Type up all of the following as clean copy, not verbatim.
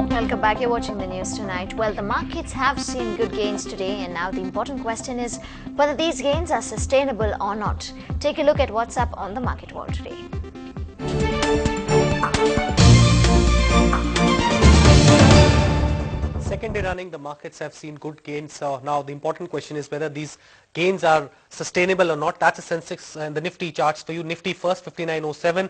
Welcome back. You're watching the news tonight. Well, the markets have seen good gains today, and now the important question is whether these gains are sustainable or not. Take a look at what's up on the market wall today. Second day running, the markets have seen good gains. Now, the important question is whether these gains are sustainable or not. That's the Sensex and the Nifty charts for you. Nifty first, 5907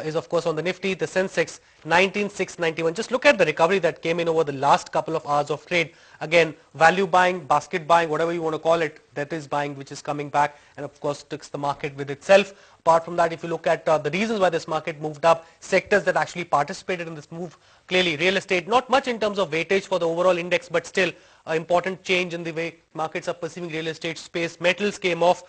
is of course on the Nifty. The Sensex, 19691. Just look at the recovery that came in over the last couple of hours of trade. Again, value buying, basket buying, whatever you want to call it, that is buying which is coming back, and of course takes the market with itself. Apart from that, if you look at the reasons why this market moved up, sectors that actually participated in this move, clearly real estate, not much in terms of weightage for the overall index, but still an important change in the way markets are perceiving real estate space. Metals came up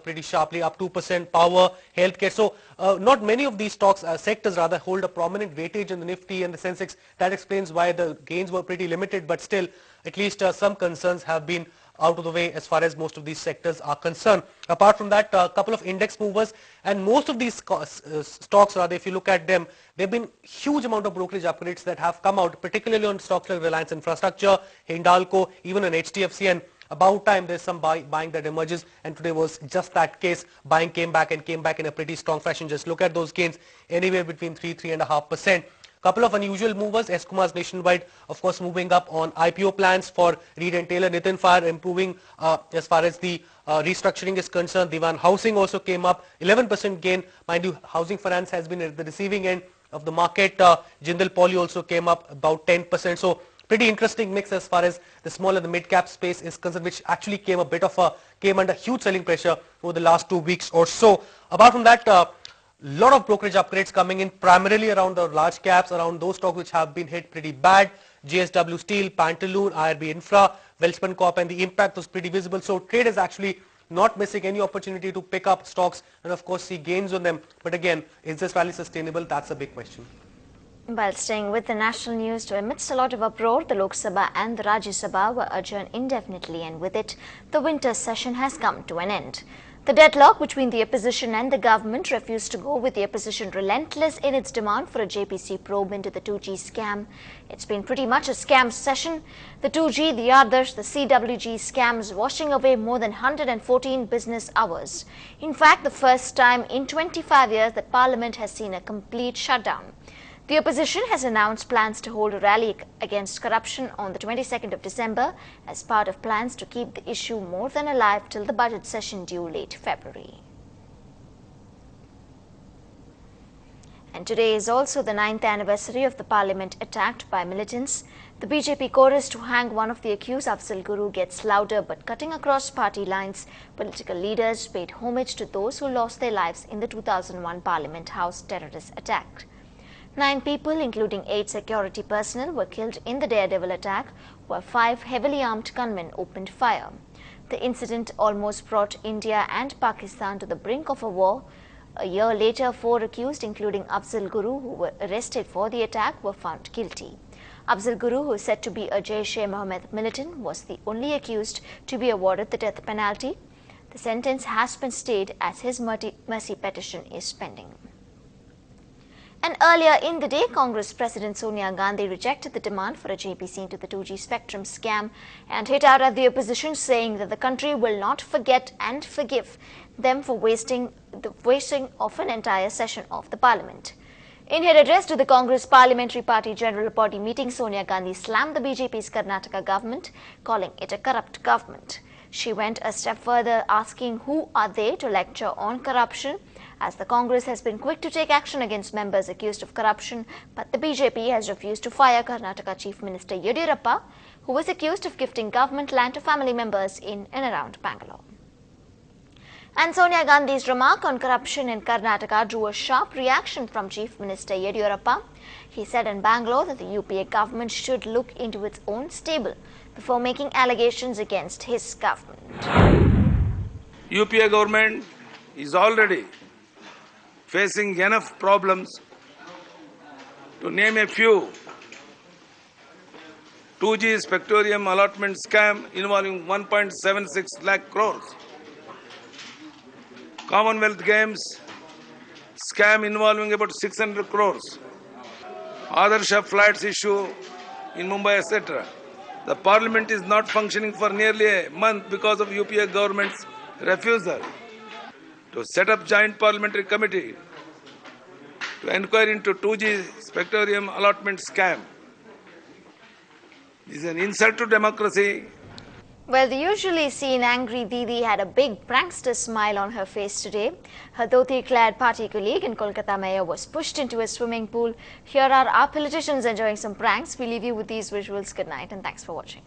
pretty sharply, up 2%, power, healthcare. So not many of these stocks, sectors rather, hold a prominent weightage in the Nifty and the Sensex. That explains why the gains were pretty limited, but still at least some concerns have been out of the way as far as most of these sectors are concerned. Apart from that, a couple of index movers, and most of these stocks, rather, if you look at them, there have been huge amount of brokerage upgrades that have come out, particularly on stocks like Reliance Infrastructure, Hindalco, even on HDFC, and about time there's some buying that emerges, and today was just that case. Buying came back in a pretty strong fashion. Just look at those gains, anywhere between 3.5%. Couple of unusual movers. Escomas Nationwide, of course, moving up on IPO plans for Reed and Taylor. Nitin Fire improving as far as the restructuring is concerned. Diwan Housing also came up, 11% gain. Mind you, housing finance has been at the receiving end of the market. Jindal Poly also came up about 10%. So pretty interesting mix as far as the small and the mid cap space is concerned, which actually came under huge selling pressure over the last 2 weeks or so. Apart from that, lot of brokerage upgrades coming in, primarily around the large caps, around those stocks which have been hit pretty bad. JSW Steel, Pantaloon, IRB Infra, Welspun Corp, and the impact was pretty visible. So trade is actually not missing any opportunity to pick up stocks and of course see gains on them. But again, is this rally sustainable? That's a big question. While staying with the national news, amidst a lot of uproar, the Lok Sabha and the Rajya Sabha were adjourned indefinitely, and with it, the winter session has come to an end. The deadlock between the opposition and the government refused to go, with the opposition relentless in its demand for a JPC probe into the 2G scam. It's been pretty much a scam session. The 2G, the others, the CWG scams washing away more than 114 business hours. In fact, the first time in 25 years that Parliament has seen a complete shutdown. The opposition has announced plans to hold a rally against corruption on the 22nd of December as part of plans to keep the issue more than alive till the budget session due late February. And today is also the 9th anniversary of the parliament attacked by militants. The BJP chorus to hang one of the accused, Afzal Guru, gets louder, but cutting across party lines, political leaders paid homage to those who lost their lives in the 2001 Parliament House terrorist attack. 9 people, including 8 security personnel, were killed in the daredevil attack, where 5 heavily armed gunmen opened fire. The incident almost brought India and Pakistan to the brink of a war. A year later, 4 accused, including Afzal Guru, who were arrested for the attack, were found guilty. Afzal Guru, who is said to be a Jaish-e-Mohammed militant, was the only accused to be awarded the death penalty. The sentence has been stayed as his mercy petition is pending. And earlier in the day, Congress President Sonia Gandhi rejected the demand for a JPC into the 2G spectrum scam and hit out at the opposition, saying that the country will not forget and forgive them for wasting of an entire session of the parliament. In her address to the Congress Parliamentary Party General Body meeting, Sonia Gandhi slammed the BJP's Karnataka government, calling it a corrupt government. She went a step further, asking who are they to lecture on corruption, as the Congress has been quick to take action against members accused of corruption, but the BJP has refused to fire Karnataka Chief Minister Yediyurappa, who was accused of gifting government land to family members in and around Bangalore. And Sonia Gandhi's remark on corruption in Karnataka drew a sharp reaction from Chief Minister Yediyurappa. He said in Bangalore that the UPA government should look into its own stable before making allegations against his government. UPA government is already facing enough problems. To name a few: 2G spectrum allotment scam involving 1.76 lakh crores. Commonwealth Games scam involving about 600 crores. Aadarsha flats issue in Mumbai, etc. The parliament is not functioning for nearly a month because of UPA government's refusal to set up joint parliamentary committee to inquire into 2G spectrum allotment scam. This is an insult to democracy. Well, the usually seen angry Didi had a big prankster smile on her face today. Her dhoti-clad party colleague and Kolkata mayor was pushed into a swimming pool. Here are our politicians enjoying some pranks. We leave you with these visuals. Good night and thanks for watching.